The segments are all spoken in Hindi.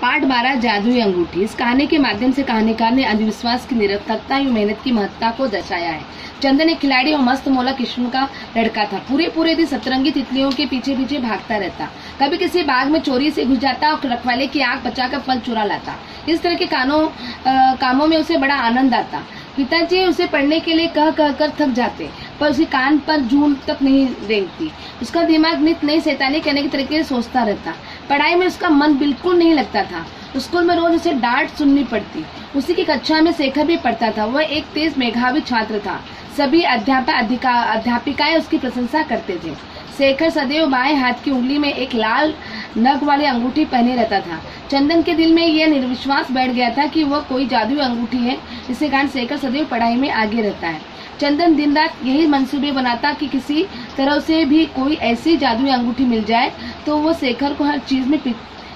पाठ 12 जादुई अंगूठी। इस कहानी के माध्यम से कहानीकार ने अंधविश्वास की निरर्थकता एवं मेहनत की महत्ता को दर्शाया है। चंदन एक खिलाड़ी और मस्त मौला किस्म का लड़का था। पूरे दिन सतरंगी तितलियों के पीछे भागता रहता। कभी किसी बाग में चोरी से घुस जाता और रखवाले की आंख बचाकर फल चुरा लाता। इस तरह के कामों में उसे बड़ा आनंद आता। पिताजी उसे पढ़ने के लिए कह कर थक जाते, पर उसके कान पर जून तक नहीं रेंगती। उसका दिमाग नित नई शैतानी करने के तरीके से सोचता रहता। पढ़ाई में उसका मन बिल्कुल नहीं लगता था। स्कूल में रोज उसे डांट सुननी पड़ती। उसी की कक्षा में शेखर भी पढ़ता था। वह एक तेज मेधावी छात्र था। सभी अध्यापिकाएं उसकी प्रशंसा करते थे। शेखर सदैव बाएं हाथ की उंगली में एक लाल नग वाली अंगूठी पहने रहता था। चंदन के दिल में यह निर्विश्वास बैठ गया था कि वह कोई जादुई अंगूठी है, जिसके कारण शेखर सदैव पढ़ाई में आगे रहता है। चंदन दिन रात यही मंसूबे बनाता कि किसी तरह से भी कोई ऐसी जादुई अंगूठी मिल जाए तो वो शेखर को हर चीज में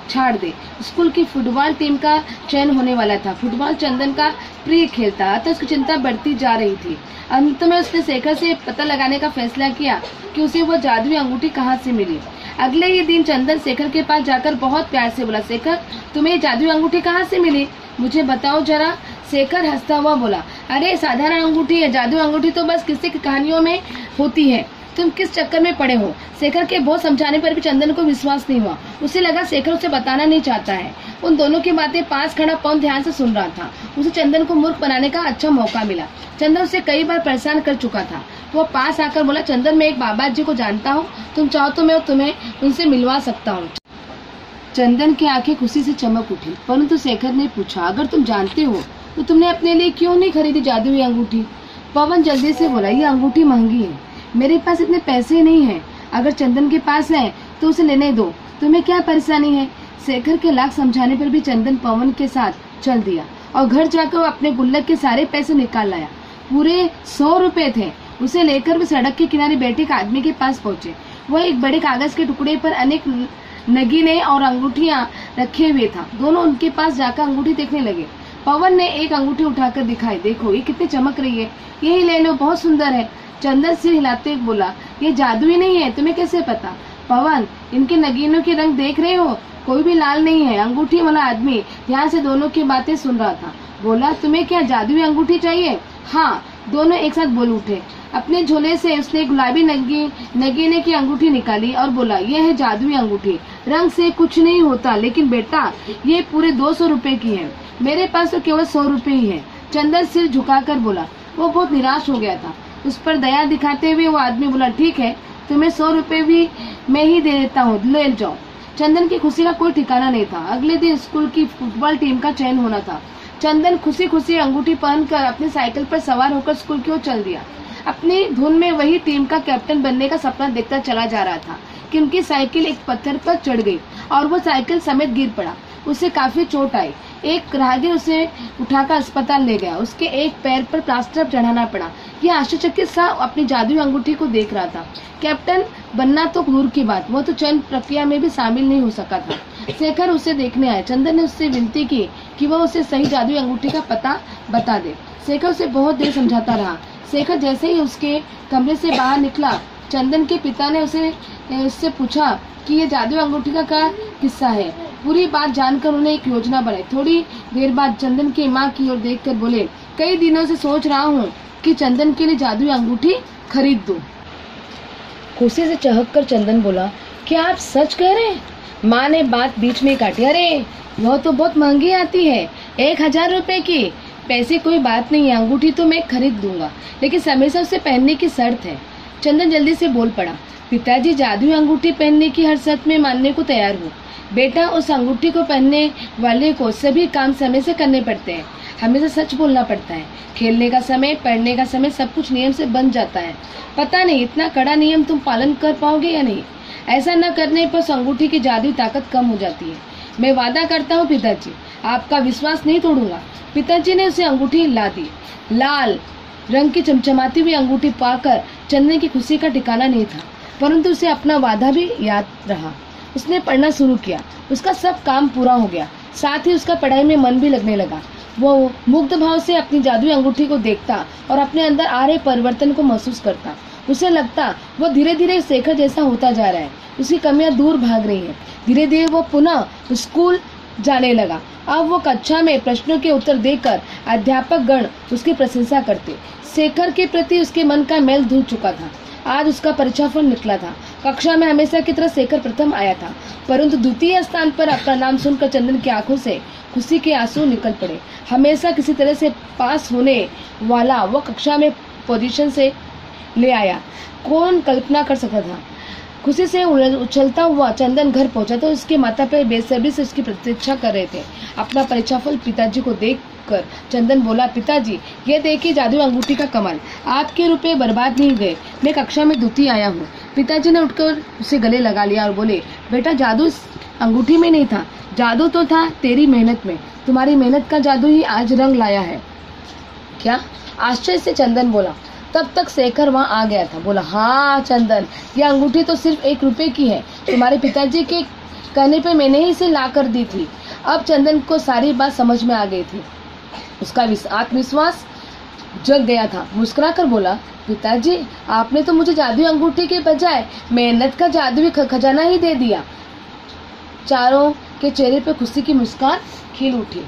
छाड़ दे। स्कूल की फुटबॉल टीम का चयन होने वाला था। फुटबॉल चंदन का प्रिय खेल था, अतः उसकी चिंता बढ़ती जा रही थी। अंत में उसने शेखर से पता लगाने का फैसला किया कि उसे वह जादुई अंगूठी कहाँ से मिली। अगले ही दिन चंदन शेखर के पास जाकर बहुत प्यार से बोला, शेखर तुम्हें जादुई अंगूठी कहाँ से मिली, मुझे बताओ जरा। शेखर हंसता हुआ बोला, अरे साधारण अंगूठी है, जादुई अंगूठी तो बस किसी की कहानियों में होती है, तुम किस चक्कर में पड़े हो। शेखर के बहुत समझाने पर भी चंदन को विश्वास नहीं हुआ। उसे लगा शेखर उसे बताना नहीं चाहता है। उन दोनों की बातें पास खड़ा पवन ध्यान से सुन रहा था। उसे चंदन को मूर्ख बनाने का अच्छा मौका मिला। चंदन उसे कई बार परेशान कर चुका था। वो पास आकर बोला, चंदन मैं एक बाबा जी को जानता हूँ, तुम चाहो तो मैं तुम्हें उनसे मिलवा सकता हूँ। चंदन की आंखें खुशी से चमक उठी, परंतु शेखर ने पूछा, अगर तुम जानते हो तो तुमने अपने लिए क्यों नहीं खरीदी जादुई अंगूठी। पवन जल्दी से बोला, ये अंगूठी महंगी है, मेरे पास इतने पैसे नहीं है। अगर चंदन के पास है तो उसे लेने दो, तुम्हें क्या परेशानी है। शेखर के लाख समझाने पर भी चंदन पवन के साथ चल दिया और घर जाकर अपने गुल्लक के सारे पैसे निकाल लाया। पूरे 100 रुपए थे। उसे लेकर वे सड़क के किनारे बैठे एक आदमी के पास पहुंचे। वह एक बड़े कागज के टुकड़े पर अनेक नगीने और अंगूठियां रखे हुए था। दोनों उनके पास जाकर अंगूठी देखने लगे। पवन ने एक अंगूठी उठाकर दिखाई, देखो ये कितनी चमक रही है, यही ले लो, बहुत सुंदर है। चंदन सिर हिलाते हुए बोला, ये जादुई नहीं है, तुम्हें कैसे पता। पवन, इनके नगीनों के रंग देख रहे हो, कोई भी लाल नहीं है। अंगूठी वाला आदमी ध्यान से दोनों की बातें सुन रहा था। बोला, तुम्हें क्या जादुई अंगूठी चाहिए। हाँ, दोनों एक साथ बोल उठे। अपने झोले से उसने गुलाबी नगीने की अंगूठी निकाली और बोला, यह है जादुई अंगूठी, रंग से कुछ नहीं होता, लेकिन बेटा ये पूरे 200 रुपए की है, मेरे पास तो केवल 100 रुपए ही है। चंदन सिर झुकाकर बोला। वो बहुत निराश हो गया था। उस पर दया दिखाते हुए वो आदमी बोला, ठीक है, तुम्हें 100 रुपए भी मैं ही दे देता हूँ, ले जाओ। चंदन की खुशी का कोई ठिकाना नहीं था। अगले दिन स्कूल की फुटबॉल टीम का चयन होना था। चंदन खुशी खुशी अंगूठी पहनकर अपनी साइकिल पर सवार होकर स्कूल की ओर चल दिया। अपनी धुन में वही टीम का कैप्टन बनने का सपना देखता चला जा रहा था कि उनकी साइकिल एक पत्थर पर चढ़ गई और वो साइकिल समेत गिर पड़ा। उसे काफी चोट आई। एक राहगीर उसे उठाकर अस्पताल ले गया। उसके एक पैर पर प्लास्टर चढ़ाना पड़ा। यह आश्चर्यचकित सा अपनी जादुई अंगूठी को देख रहा था। कैप्टन बनना तो दूर की बात, वो तो चयन प्रक्रिया में भी शामिल नहीं हो सका था। शेखर उसे देखने आया। चंदन ने उससे विनती की कि वह उसे सही जादुई अंगूठी का पता बता दे। शेखर उसे बहुत देर समझाता रहा। शेखर जैसे ही उसके कमरे से बाहर निकला, चंदन के पिता ने उससे पूछा कि ये जादुई अंगूठी का क्या किस्सा है। पूरी बात जानकर उन्हें एक योजना बनाई। थोड़ी देर बाद चंदन की माँ की ओर देखकर बोले, कई दिनों से सोच रहा हूँ कि चंदन के लिए जादुई अंगूठी खरीद दूं। खुशी से चहक कर चंदन बोला, क्या आप सच कह रहे हैं। माँ ने बात बीच में काटी, अरे वह तो बहुत महंगी आती है, 1000 रुपए की। पैसे कोई बात नहीं है, अंगूठी तो मैं खरीद दूंगा, लेकिन समय से उसे पहनने की शर्त है। चंदन जल्दी से बोल पड़ा, पिताजी जादुई अंगूठी पहनने की हर शर्त में मानने को तैयार हूँ। बेटा, उस अंगूठी को पहनने वाले को सभी काम समय से करने पड़ते हैं, हमेशा सच बोलना पड़ता है। खेलने का समय, पढ़ने का समय, सब कुछ नियम से बन जाता है। पता नहीं इतना कड़ा नियम तुम पालन कर पाओगे या नहीं। ऐसा न करने पर उस अंगूठी की जादुई ताकत कम हो जाती है। मैं वादा करता हूँ पिताजी, आपका विश्वास नहीं तोड़ूंगा। पिताजी ने उसे अंगूठी ला दी। लाल रंग की चमचमाती हुई अंगूठी पाकर चंदन की खुशी का ठिकाना नहीं था, परंतु उसे अपना वादा भी याद रहा। उसने पढ़ना शुरू किया। उसका सब काम पूरा हो गया, साथ ही उसका पढ़ाई में मन भी लगने लगा। वो मुग्ध भाव से अपनी जादुई अंगूठी को देखता और अपने अंदर आ रहे परिवर्तन को महसूस करता। उसे लगता वो धीरे धीरे शेखर जैसा होता जा रहा है। उसकी कमियां दूर भाग रही हैं। धीरे धीरे वो पुनः स्कूल जाने लगा। अब वो कक्षा में प्रश्नों के उत्तर देकर अध्यापक गण उसकी प्रशंसा करते। शेखर के प्रति उसके मन का मैल धुल चुका था। आज उसका परीक्षाफल निकला था। कक्षा में हमेशा की तरह शेखर प्रथम आया था, परंतु द्वितीय स्थान पर अपना नाम सुनकर चंदन की आंखों से खुशी के आंसू निकल पड़े। हमेशा किसी तरह से पास होने वाला वो कक्षा में पोजीशन से ले आया, कौन कल्पना कर सकता था। खुशी से उछलता हुआ चंदन घर पहुंचा तो उसके माता पिता बेसब्री से उसकी प्रतीक्षा कर रहे थे। अपना परीक्षाफल पिताजी को देखकर चंदन बोला, पिताजी ये देखिए जादू अंगूठी का कमाल, आपके रुपए बर्बाद नहीं गए, मैं कक्षा में द्वितीय आया हूँ। पिताजी ने उठकर उसे गले लगा लिया और बोले, बेटा जादू इस अंगूठी में नहीं था, जादू तो था तेरी मेहनत में, तुम्हारी मेहनत का जादू ही आज रंग लाया है। क्या? आश्चर्य से चंदन बोला। तब तक शेखर वहाँ आ गया था। बोला, हाँ चंदन, ये अंगूठी तो सिर्फ 1 रुपए की है, तुम्हारे पिताजी के कहने पे मैंने ही इसे ला कर दी थी। अब चंदन को सारी बात समझ में आ गई थी। उसका आत्मविश्वास जग गया था। मुस्कुरा कर बोला, पिताजी आपने तो मुझे जादुई अंगूठी के बजाय मेहनत का जादुई खजाना ही दे दिया। चारों के चेहरे पे खुशी की मुस्कान खिल उठी।